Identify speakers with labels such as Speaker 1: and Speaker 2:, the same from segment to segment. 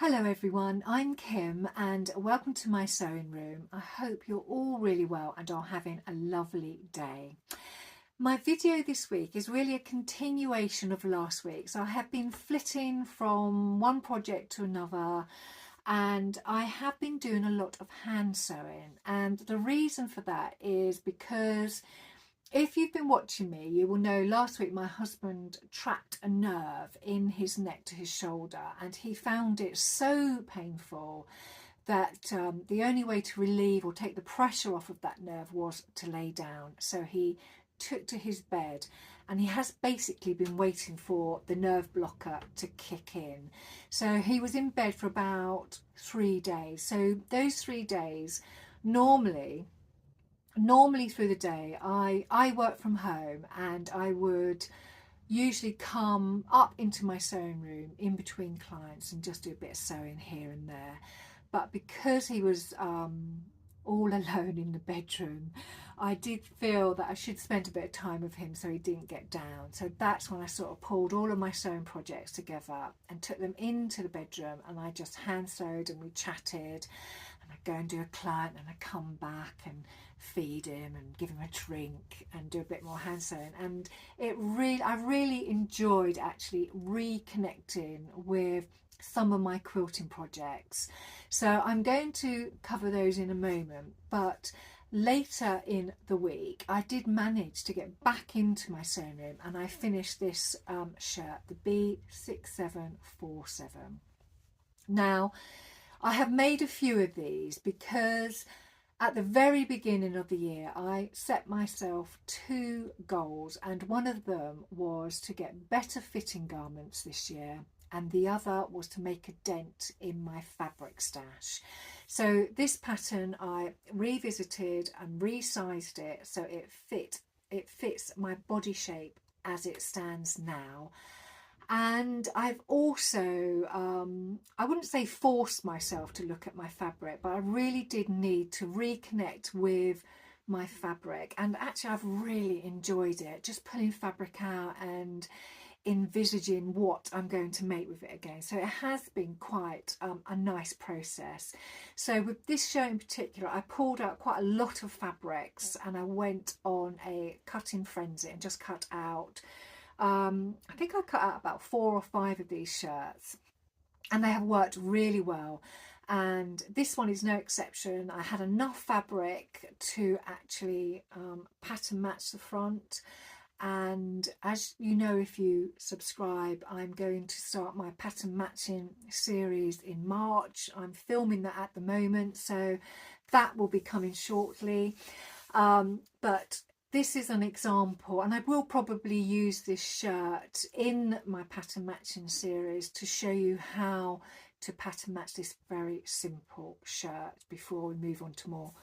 Speaker 1: Hello everyone, I'm Kim and welcome to my sewing room. I hope you're all really well and are having a lovely day. My video this week is really a continuation of last week. So I have been flitting from one project to another and I have been doing a lot of hand sewing, and the reason for that is because if you've been watching me, you will know last week my husband trapped a nerve in his neck to his shoulder and he found it so painful that the only way to relieve or take the pressure off of that nerve was to lay down. So he took to his bed and he has basically been waiting for the nerve blocker to kick in. So he was in bed for about 3 days. So those 3 days, normally through the day I work from home and I would usually come up into my sewing room in between clients and just do a bit of sewing here and there. But because he was all alone in the bedroom, I did feel that I should spend a bit of time with him so he didn't get down. So that's when I sort of pulled all of my sewing projects together and took them into the bedroom and I just hand sewed and we chatted, and I'd go and do a client and I'd come back and feed him and give him a drink and do a bit more hand sewing. And I really enjoyed actually reconnecting with some of my quilting projects. So I'm going to cover those in a moment, but later in the week I did manage to get back into my sewing room and I finished this shirt, the B6747. Now I have made a few of these because at the very beginning of the year I set myself 2 goals, and one of them was to get better fitting garments this year and the other was to make a dent in my fabric stash. So this pattern I revisited and resized it so it fits my body shape as it stands now. And I've also, I wouldn't say forced myself to look at my fabric, but I really did need to reconnect with my fabric. And actually I've really enjoyed it, just pulling fabric out and envisaging what I'm going to make with it again. So it has been quite a nice process. So with this shirt in particular, I pulled out quite a lot of fabrics and I went on a cutting frenzy and just cut out I think I cut out about 4 or 5 of these shirts and they have worked really well, and this one is no exception. I had enough fabric to actually pattern match the front, and as you know, if you subscribe, I'm going to start my pattern matching series in March. I'm filming that at the moment, so that will be coming shortly, but this is an example, and I will probably use this shirt in my pattern matching series to show you how to pattern match this very simple shirt before we move on to more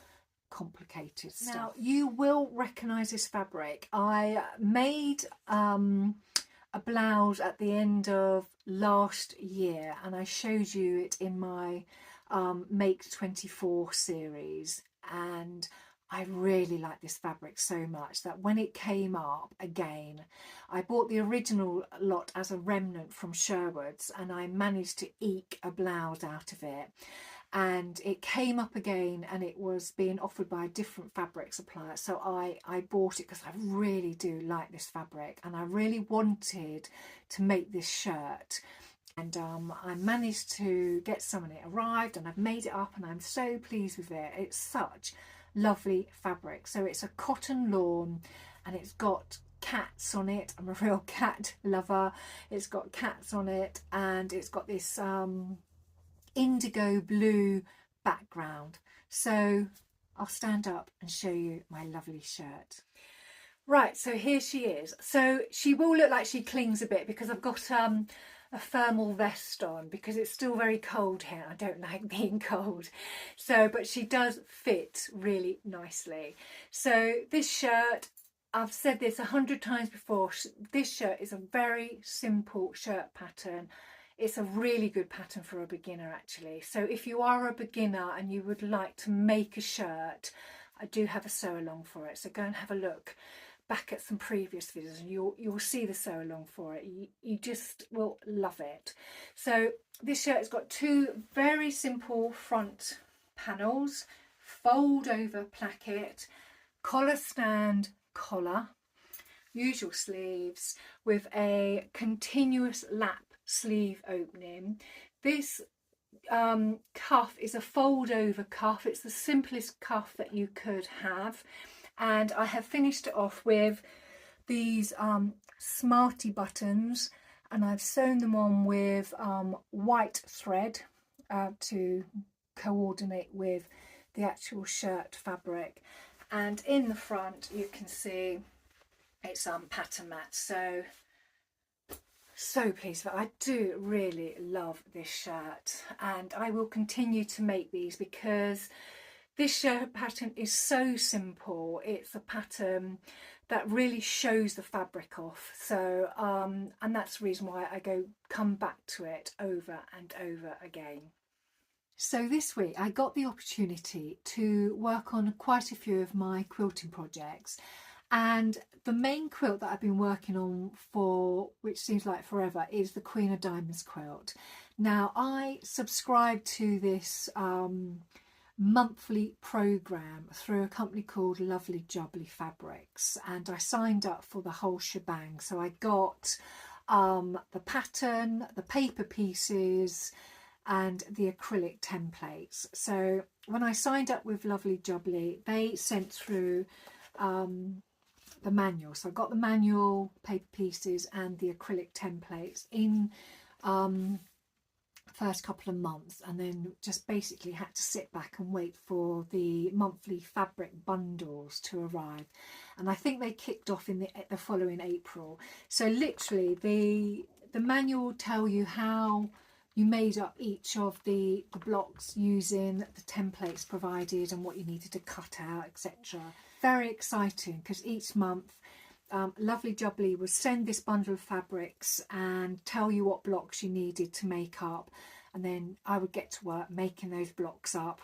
Speaker 1: complicated stuff. Now you will recognise this fabric. I made a blouse at the end of last year and I showed you it in my Make 24 series, and I really like this fabric so much that when it came up again, I bought the original lot as a remnant from Sherwood's and I managed to eke a blouse out of it. And it came up again and it was being offered by a different fabric supplier. So I bought it because I really do like this fabric and I really wanted to make this shirt. And I managed to get some and it arrived and I've made it up and I'm so pleased with it. It's such lovely fabric. So it's a cotton lawn and it's got cats on it. I'm a real cat lover. It's got cats on it and it's got this indigo blue background. So I'll stand up and show you my lovely shirt. Right, so here she is. So she will look like she clings a bit because I've got a thermal vest on because it's still very cold here. I don't like being cold. So, but she does fit really nicely. So this shirt, I've said this 100 times before, this shirt is a very simple shirt pattern. It's a really good pattern for a beginner actually. So if you are a beginner and you would like to make a shirt, I do have a sew along for it. So go and have a look. back at some previous videos and you'll see the sew along for it. You just will love it. So this shirt has got two very simple front panels, fold over placket, collar stand collar, usual sleeves with a continuous lap sleeve opening. This cuff is a fold over cuff. It's the simplest cuff that you could have, and I have finished it off with these smarty buttons, and I've sewn them on with white thread to coordinate with the actual shirt fabric. And in the front you can see it's pattern match. So pleased with it. I do really love this shirt, and I will continue to make these because this shirt pattern is so simple. It's a pattern that really shows the fabric off. So and that's the reason why I come back to it over and over again. So this week I got the opportunity to work on quite a few of my quilting projects, and the main quilt that I've been working on for, which seems like forever, is the Queen of Diamonds quilt. Now I subscribe to this monthly program through a company called Lovely Jubbly Fabrics, and I signed up for the whole shebang. So I got the pattern, the paper pieces and the acrylic templates. So when I signed up with Lovely Jubbly, they sent through the manual. So I got the manual, paper pieces and the acrylic templates in first couple of months, and then just basically had to sit back and wait for the monthly fabric bundles to arrive, and I think they kicked off in the following April. So literally the manual will tell you how you made up each of the blocks using the templates provided and what you needed to cut out, etc. Very exciting, because each month Lovely Jubbly would send this bundle of fabrics and tell you what blocks you needed to make up, and then I would get to work making those blocks up.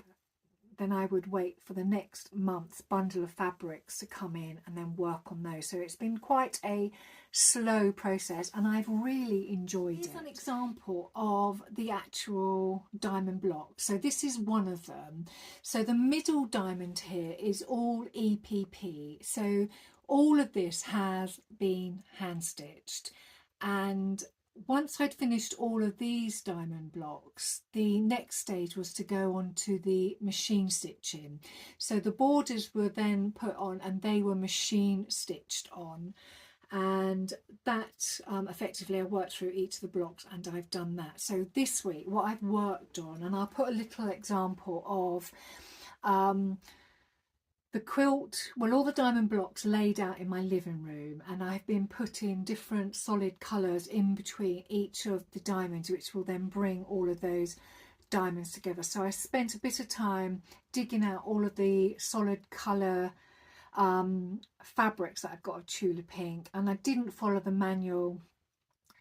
Speaker 1: Then I would wait for the next month's bundle of fabrics to come in and then work on those. So it's been quite a slow process, and I've really enjoyed it. Here's an example of the actual diamond block. So this is one of them. So the middle diamond here is all EPP. So all of this has been hand stitched, and once I'd finished all of these diamond blocks, the next stage was to go on to the machine stitching. So the borders were then put on and they were machine stitched on, and that effectively I worked through each of the blocks and I've done that. So this week what I've worked on, and I'll put a little example of the quilt, well, all the diamond blocks laid out in my living room, and I've been putting different solid colours in between each of the diamonds, which will then bring all of those diamonds together. So I spent a bit of time digging out all of the solid colour fabrics that I've got of Tula pink, and I didn't follow the manual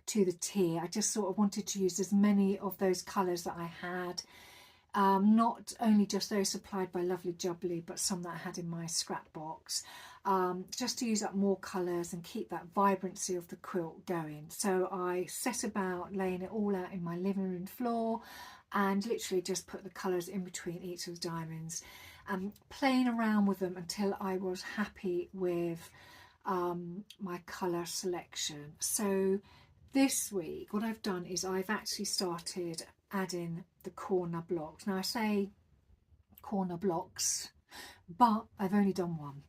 Speaker 1: to the T. I just sort of wanted to use as many of those colours that I had. Not only just those supplied by Lovely Jubbly, but some that I had in my scrap box, just to use up more colours and keep that vibrancy of the quilt going. So I set about laying it all out in my living room floor and literally just put the colours in between each of the diamonds, playing around with them until I was happy with my colour selection. So this week what I've done is I've actually started adding the corner blocks. Now I say corner blocks, but I've only done one.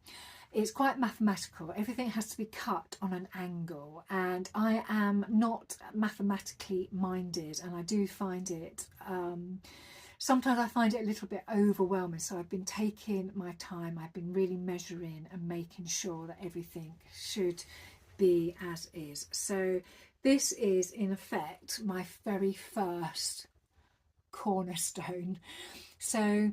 Speaker 1: It's quite mathematical. Everything has to be cut on an angle, and I am not mathematically minded, and I do find it sometimes I find it a little bit overwhelming. So I've been taking my time, I've been really measuring and making sure that everything should be as is. So this is in effect my very first cornerstone. So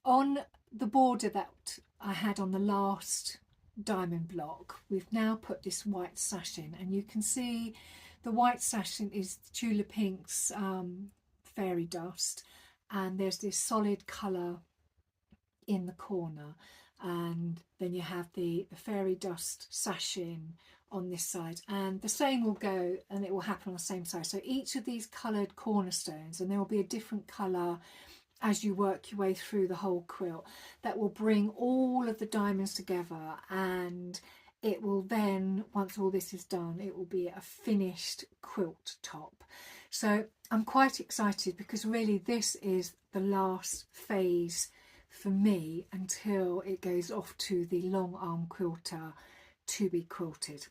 Speaker 1: on the border that I had on the last diamond block, we've now put this white sash in, and you can see the white sash is Tula Pink's fairy dust, and there's this solid colour in the corner, and then you have the fairy dust sashing on this side, and the same will go, and it will happen on the same side. So each of these coloured cornerstones, and there will be a different colour as you work your way through the whole quilt, that will bring all of the diamonds together, and it will then, once all this is done, it will be a finished quilt top. So I'm quite excited, because really this is the last phase for me until it goes off to the long arm quilter to be quilted.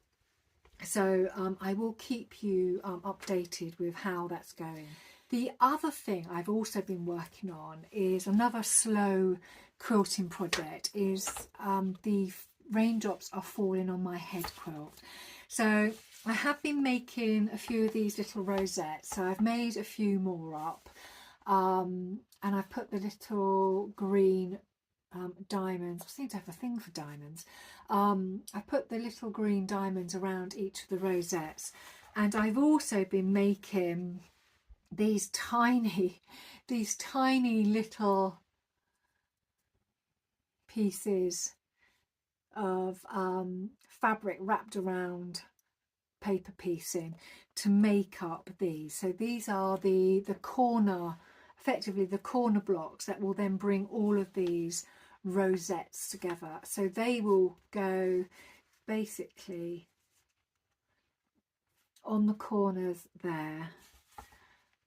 Speaker 1: So I will keep you updated with how that's going. The other thing I've also been working on is another slow quilting project, is the Raindrops Are Falling on My Head quilt. So I have been making a few of these little rosettes, so I've made a few more up, and I've put the little green diamonds. I seem to have a thing for diamonds. I put the little green diamonds around each of the rosettes, and I've also been making these tiny little pieces of fabric wrapped around paper piecing to make up these. So these are the corner, effectively the corner blocks that will then bring all of these rosettes together. So they will go basically on the corners there,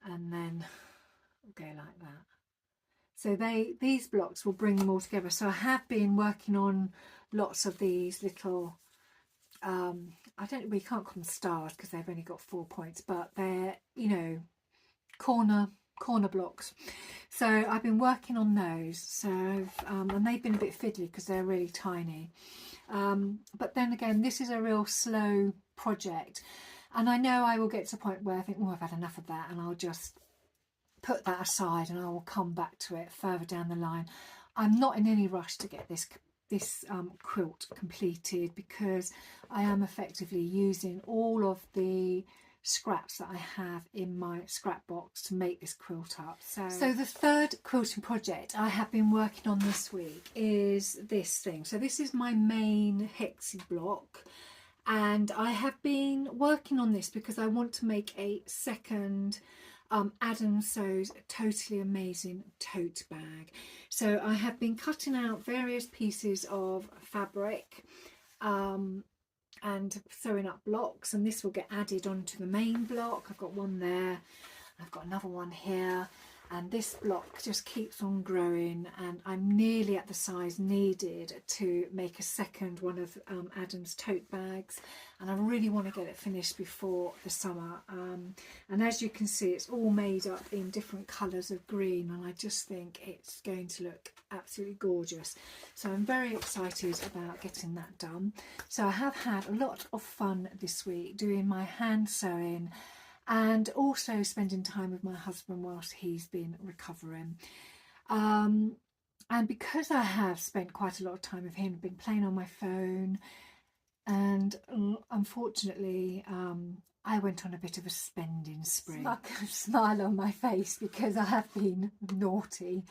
Speaker 1: and then go like that. So these blocks will bring them all together. So I have been working on lots of these little we can't call them stars because they've only got 4 points, but they're, you know, corner blocks. So I've been working on those. So and they've been a bit fiddly because they're really tiny. But then again, this is a real slow project, and I know I will get to a point where I think, oh, I've had enough of that, and I'll just put that aside and I will come back to it further down the line. I'm not in any rush to get this quilt completed, because I am effectively using all of the scraps that I have in my scrap box to make this quilt up. So the third quilting project I have been working on this week is this thing. So this is my main Hexie block, and I have been working on this because I want to make a second Adam Sew's Totally Amazing tote bag. So I have been cutting out various pieces of fabric and sewing up blocks, and this will get added onto the main block. I've got one there, I've got another one here, and this block just keeps on growing, and I'm nearly at the size needed to make a second one of Adam's tote bags, and I really want to get it finished before the summer. And as you can see, it's all made up in different colours of green, and I just think it's going to look absolutely gorgeous. So I'm very excited about getting that done. So I have had a lot of fun this week doing my hand sewing, and also spending time with my husband whilst he's been recovering. And because I have spent quite a lot of time with him, been playing on my phone, and unfortunately I went on a bit of a spending spree. Smile on my face because I have been naughty.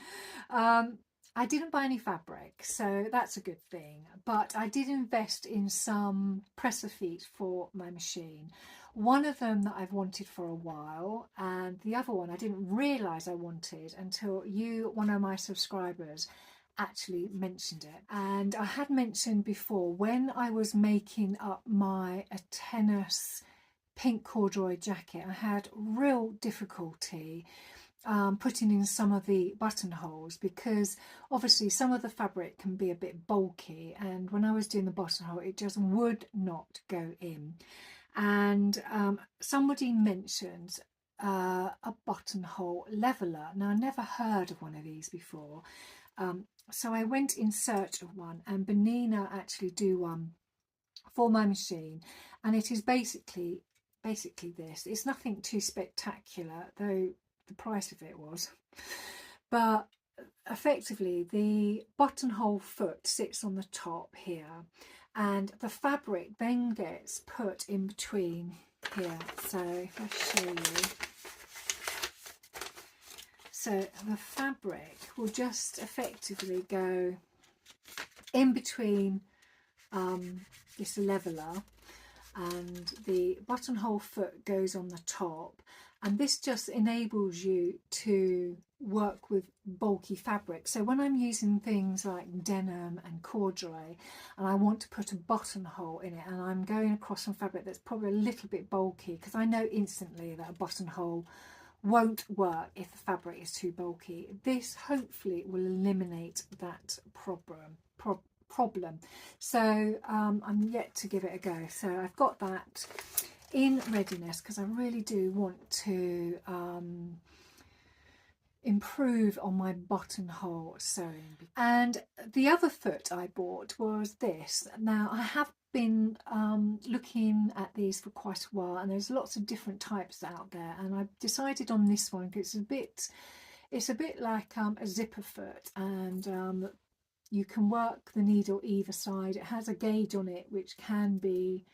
Speaker 1: I didn't buy any fabric, so that's a good thing, but I did invest in some presser feet for my machine. One of them that I've wanted for a while, and the other one I didn't realise I wanted until you, one of my subscribers, actually mentioned it. And I had mentioned before, when I was making up my tennis pink corduroy jacket, I had real difficulty putting in some of the buttonholes, because obviously some of the fabric can be a bit bulky, and when I was doing the buttonhole it just would not go in. And somebody mentioned a buttonhole leveler. Now, I never heard of one of these before, so I went in search of one, and Benina actually do one for my machine, and it is basically this. It's nothing too spectacular, though the price of it was, but effectively the buttonhole foot sits on the top here, and the fabric then gets put in between here. So if I show you, so the fabric will just effectively go in between this leveler, and the buttonhole foot goes on the top, and this just enables you to work with bulky fabric. So when I'm using things like denim and corduroy and I want to put a buttonhole in it, and I'm going across some fabric that's probably a little bit bulky, because I know instantly that a buttonhole won't work if the fabric is too bulky, this hopefully will eliminate that problem. So I'm yet to give it a go. So I've got that in readiness because I really do want to improve on my buttonhole sewing. And the other foot I bought was this. Now I have been looking at these for quite a while, and there's lots of different types out there, and I've decided on this one because it's a bit like a zipper foot, and you can work the needle either side. It has a gauge on it which can be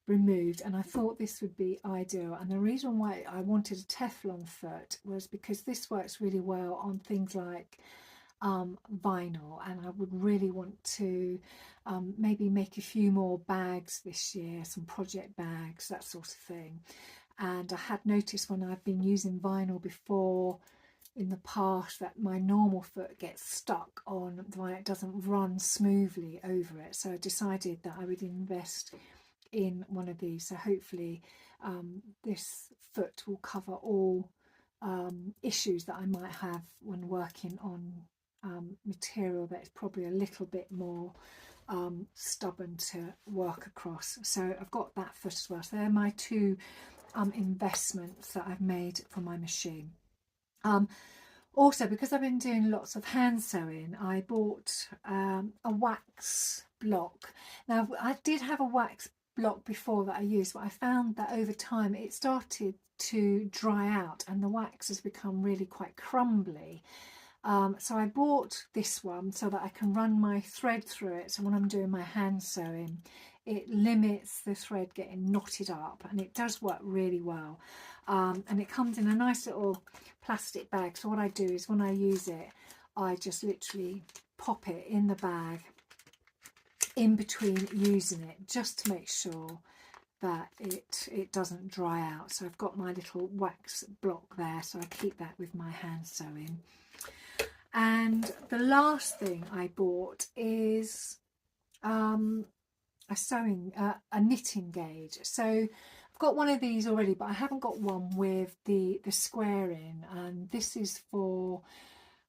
Speaker 1: removed, and I thought this would be ideal. And the reason why I wanted a Teflon foot was because this works really well on things like vinyl, and I would really want to maybe make a few more bags this year, some project bags, that sort of thing. And I had noticed when I've been using vinyl before in the past that my normal foot gets stuck on the one, it doesn't run smoothly over it. So I decided that I would invest in one of these. So hopefully this foot will cover all issues that I might have when working on material that's probably a little bit more stubborn to work across. So I've got that foot as well. So they're my two investments that I've made for my machine. Also, because I've been doing lots of hand sewing, I bought a wax block. Now I did have a wax block before that I used, but I found that over time it started to dry out and the wax has become really quite crumbly. So I bought this one so that I can run my thread through it, so when I'm doing my hand sewing it limits the thread getting knotted up, and it does work really well. And it comes in a nice little plastic bag, so what I do is when I use it I just literally pop it in the bag in between using it, just to make sure that it doesn't dry out. So I've got my little wax block there, so I keep that with my hand sewing. And the last thing I bought is a knitting gauge. So I've got one of these already, but I haven't got one with the squaring, and this is for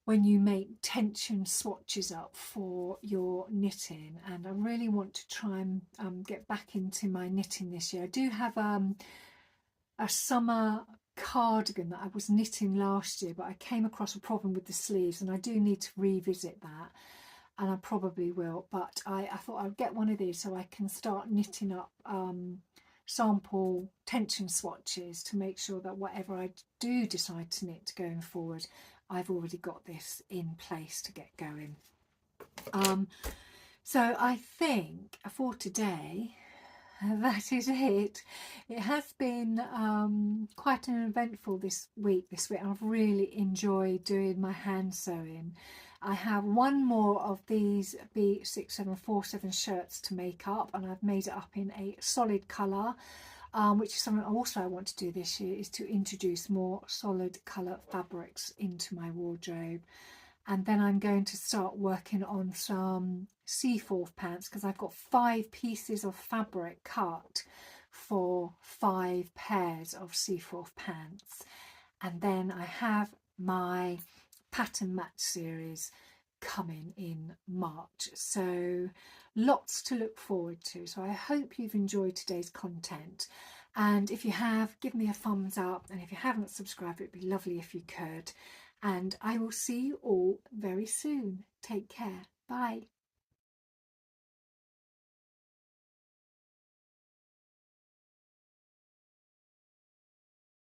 Speaker 1: when you make tension swatches up for your knitting. And I really want to try and get back into my knitting this year. I do have a summer cardigan that I was knitting last year, but I came across a problem with the sleeves, and I do need to revisit that, and I probably will. But I thought I'd get one of these so I can start knitting up sample tension swatches to make sure that whatever I do decide to knit going forward, I've already got this in place to get going. So I think for today that is it. It has been quite an eventful week. I've really enjoyed doing my hand sewing. I have one more of these B6747 shirts to make up, and I've made it up in a solid colour, which is something also I want to do this year, is to introduce more solid colour fabrics into my wardrobe. And then I'm going to start working on some seaforth pants, because I've got 5 pieces of fabric cut for 5 pairs of seaforth pants. And then I have my pattern match series coming in March. So lots to look forward to. So I hope you've enjoyed today's content. And if you have, give me a thumbs up. And if you haven't subscribed, it'd be lovely if you could. And I will see you all very soon. Take care. Bye.